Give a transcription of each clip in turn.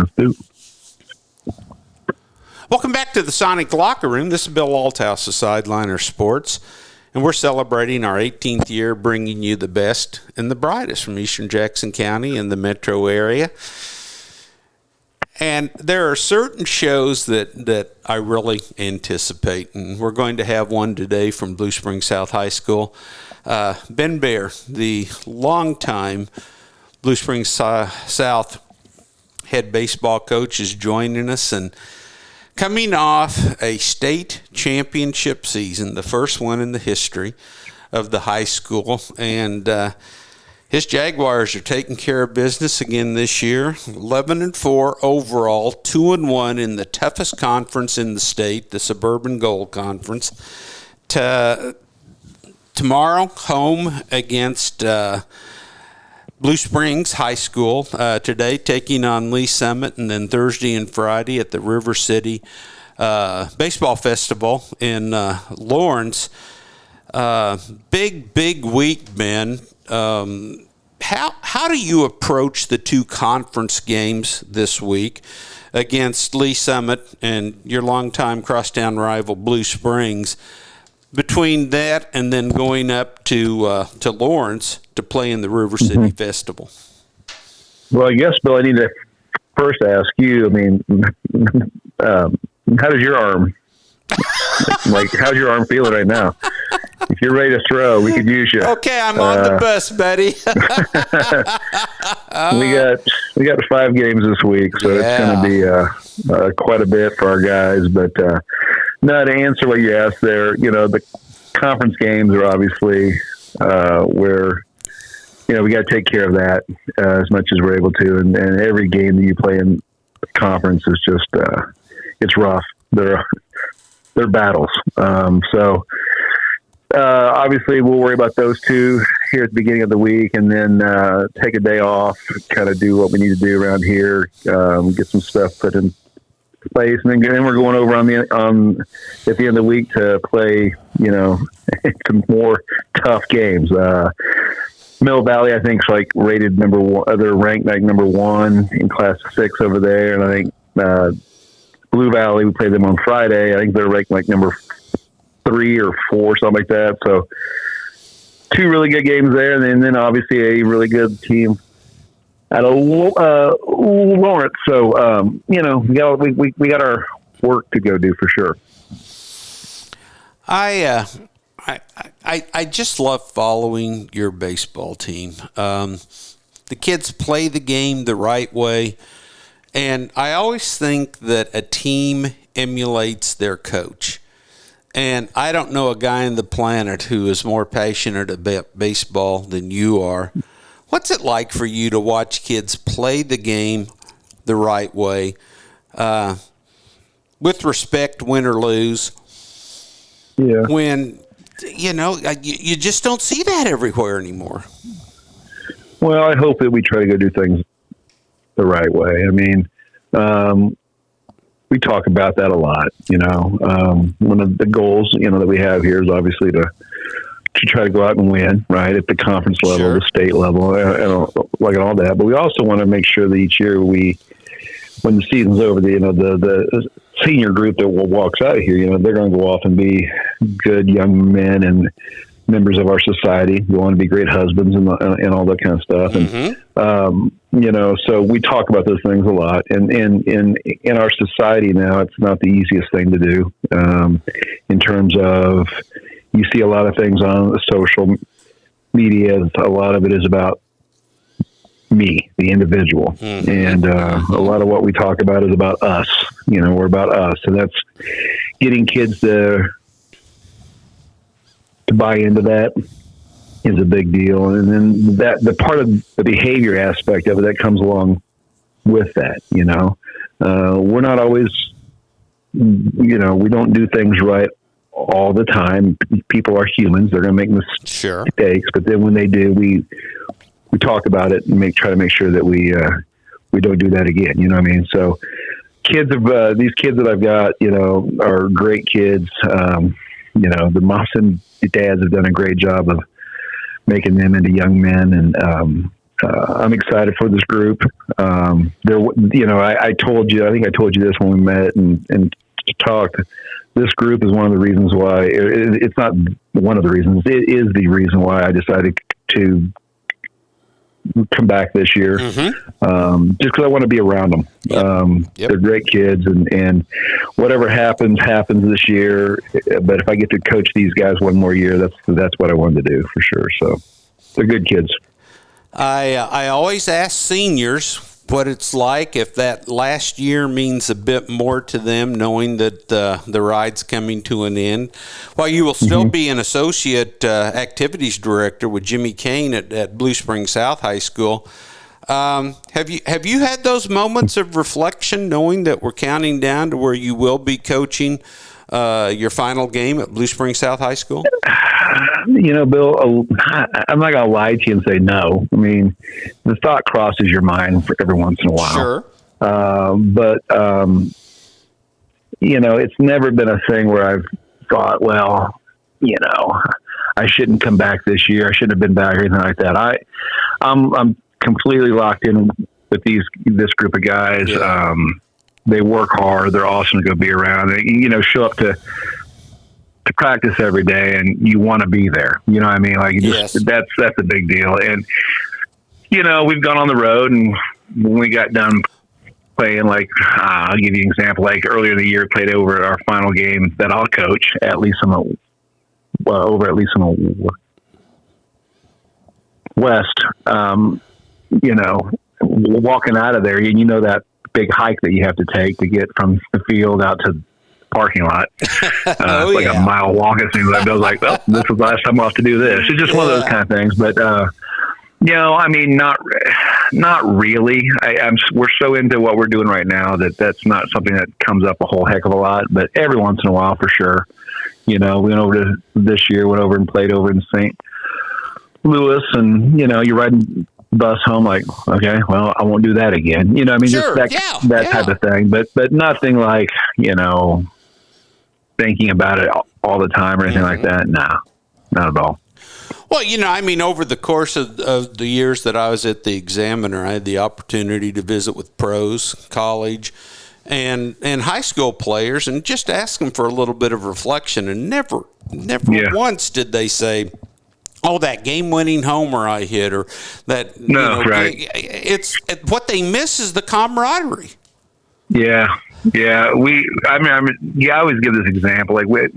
Let's do. Welcome back to the Sonic Locker Room. This is Bill Althouse of Sideliner Sports, and we're celebrating our 18th year bringing you the best and the brightest from Eastern Jackson County and the metro area. And there are certain shows that I really anticipate, and we're going to have one today from Blue Springs South High School. Ben Bear, the longtime Blue Springs South head baseball coach, is joining us, and coming off a state championship season, the first one in the history of the high school, and his Jaguars are taking care of business again this year. 11-4 overall, 2-1 in the toughest conference in the state, the Suburban Gold Conference. Tomorrow, home against Blue Springs High School. Today, taking on Lee Summit, and then Thursday and Friday at the River City Baseball Festival in Lawrence. Big week, Ben. How do you approach the two conference games this week against Lee Summit and your longtime crosstown rival Blue Springs? Between that and then going up to Lawrence to play in the River City Festival. Well, I guess, Bill, I need to first ask you. I mean, how does your arm? How's your arm feeling right now? If you're ready to throw, we could use you. Okay, I'm on the bus, buddy. we got 5 games this week, so it's going to be quite a bit for our guys. But no, to answer what you asked there, the conference games are obviously where we got to take care of that as much as we're able to, and every game that you play in conference is just it's rough. They're battles. So. Obviously, we'll worry about those two here at the beginning of the week, and then take a day off, kind of do what we need to do around here, get some stuff put in place, and then we're going over at the end of the week to play, some more tough games. Mill Valley, I think, is rated number 1. They're ranked number 1 in Class 6 over there, and I think Blue Valley, we played them on Friday. I think they're ranked number 3 or 4, something like that. So 2 really good games there, and then obviously a really good team out of Lawrence. So we got our work to go do for sure. I just love following your baseball team. The kids play the game the right way, and I always think that a team emulates their coach. And I don't know a guy on the planet who is more passionate about baseball than you are. What's it like for you to watch kids play the game the right way, with respect, win or lose? Yeah. When, you just don't see that everywhere anymore. Well, I hope that we try to go do things the right way. I mean, we talk about that a lot, one of the goals, that we have here is obviously to try to go out and win, right, at the conference level, Sure. the state level, and all that. But we also want to make sure that each year when the season's over, the senior group that walks out here, they're going to go off and be good young men and members of our society. We want to be great husbands and all that kind of stuff. Mm-hmm. And, so we talk about those things a lot, and in our society now, it's not the easiest thing to do, in terms of, you see a lot of things on social media. A lot of it is about me, the individual. Mm-hmm. And, a lot of what we talk about is about us, we're about us. And that's getting kids to buy into that is a big deal. And then the part of the behavior aspect of it that comes along with that, we're not always, we don't do things right all the time. People are humans. They're going to make mistakes, Sure. But then when they do, we talk about it and try to make sure that we don't do that again. You know what I mean? So these kids that I've got, are great kids. The moms and dads have done a great job of making them into young men. And I'm excited for this group. I told you, I think I told you this when we met and talked. This group is one of the reasons why it's not one of the reasons. It is the reason why I decided to come back this year. Mm-hmm. Just because I want to be around them. Yep. They're great kids, and whatever happens this year. But if I get to coach these guys one more year, that's what I wanted to do for sure. So they're good kids. I always ask seniors what it's like if that last year means a bit more to them, knowing that the ride's coming to an end. While you will still be an associate activities director with Jimmy Kane at Blue Springs South High School, have you had those moments of reflection, knowing that we're counting down to where you will be coaching your final game at Blue Springs South High School? Bill, I'm not going to lie to you and say no. I mean, the thought crosses your mind for every once in a while. Sure. But it's never been a thing where I've thought, well, I shouldn't come back this year. I shouldn't have been back or anything like that. I'm completely locked in with this group of guys. Yeah. They work hard. They're awesome to go be around. They, show up to practice every day, and you want to be there. You know what I mean? Like, that's a big deal. And, we've gone on the road, and when we got done playing, like, I'll give you an example, like earlier in the year, played over our final game that I'll coach at Lee's West. Walking out of there, that big hike that you have to take to get from the field out to the parking lot. It's like a mile walk. It seems like. I was like, well, this was the last time I'll have to do this. It's just one of those kind of things. But, I mean, not really. We're so into what we're doing right now that's not something that comes up a whole heck of a lot. But every once in a while, for sure. We went over and played over in St. Louis, and, you're riding bus home like, okay, well, I won't do that again. Sure. Just that type of thing. But nothing like, thinking about it all the time or anything like that. No, not at all. Well, over the course of the years that I was at the Examiner, I had the opportunity to visit with pros, college, and high school players, and just ask them for a little bit of reflection. And never once did they say, oh, that game-winning homer I hit, or that. No, right. It's what they miss is the camaraderie. Yeah. Yeah, I always give this example. Like, we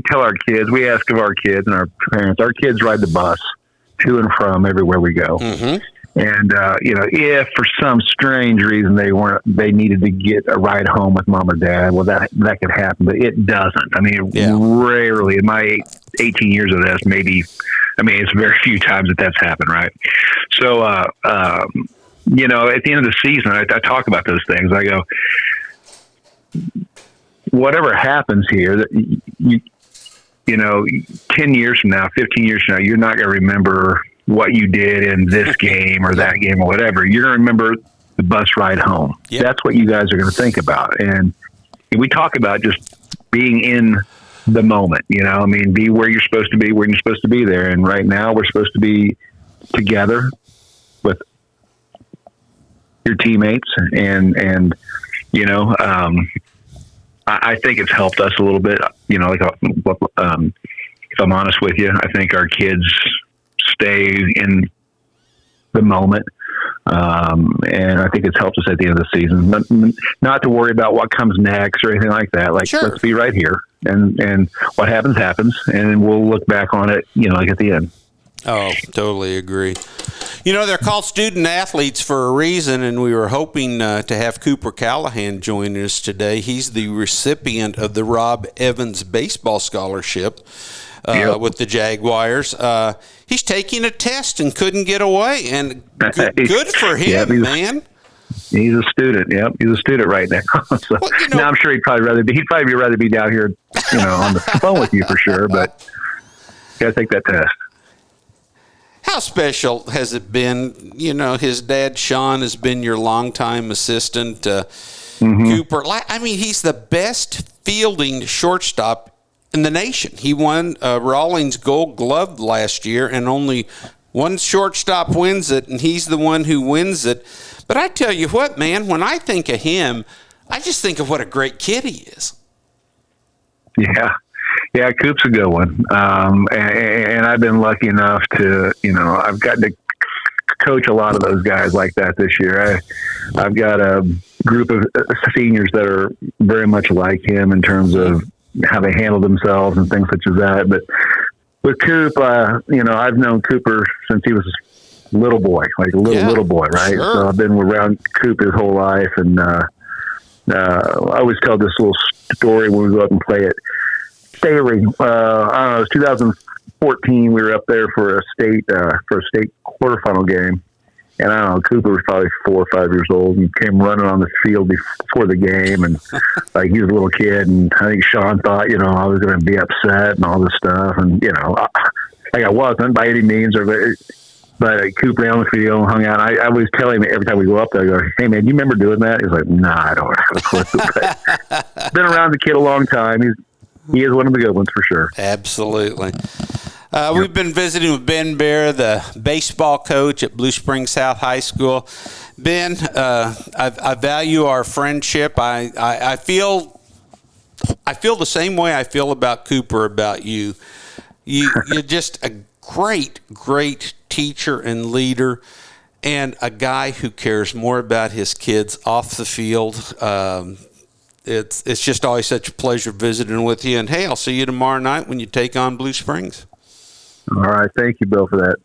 tell our kids, we ask of our kids and our parents, our kids ride the bus to and from everywhere we go. Mm-hmm. And, if for some strange reason they needed to get a ride home with mom or dad, well, that could happen, but it doesn't. I mean, rarely in my 18 years of this, it's very few times that's happened. Right. So, at the end of the season, I talk about those things. I go, whatever happens here, that 10 years from now, 15 years from now, you're not going to remember what you did in this game or that game or whatever. You're going to remember the bus ride home. Yep. That's what you guys are going to think about. And we talk about just being in the moment, be where you're supposed to be, when you're supposed to be there. And right now we're supposed to be together with your teammates, and I think it's helped us a little bit. If I'm honest with you, I think our kids stay in the moment, and I think it's helped us at the end of the season. Not to worry about what comes next or anything like that. Like, sure. Let's be right here, and what happens, and we'll look back on it, at the end. Oh, totally agree. They're called student athletes for a reason, and we were hoping to have Cooper Callahan join us today. He's the recipient of the Rob Evans Baseball Scholarship with the Jaguars. He's taking a test and couldn't get away, and good for him, man. He's a student. Yep, he's a student right now. So, now I'm sure he'd probably rather be down here, on the phone with you for sure. But you got to take that test. How special has it been? His dad, Sean, has been your longtime assistant. Cooper, he's the best fielding shortstop in the nation. He won Rawlings Gold Glove last year, and only One shortstop wins it, and he's the one who wins it. But I tell you what, man, when I think of him, I just think of what a great kid he is. Yeah, Coop's a good one. And I've been lucky enough to, I've gotten to coach a lot of those guys like that this year. I've got a group of seniors that are very much like him in terms of how they handle themselves and things such as that. But with Coop, I've known Cooper since he was a little boy, like a little boy, right? Sure. So I've been around Coop his whole life. And I always tell this little story when we go up and play at Staley. I don't know, it was 2014. We were up there for a state quarterfinal game. And I don't know, Cooper was probably 4 or 5 years old and came running on the field before the game. And like he was a little kid. And I think Sean thought, I was going to be upset and all this stuff. And, I wasn't by any means. But Coop ran on the field, hung out. I always tell him every time we go up there, I go, "Hey, man, you remember doing that?" He's like, "Nah, I don't have a clue." Been around the kid a long time. He is one of the good ones for sure. Absolutely. We've been visiting with Ben Bear, the baseball coach at Blue Springs South High School. Ben, I value our friendship. I feel the same way I feel about Cooper about you. You're just a great teacher and leader, and a guy who cares more about his kids off the field. It's just always such a pleasure visiting with you. And hey, I'll see you tomorrow night when you take on Blue Springs. All right. Thank you, Bill, for that.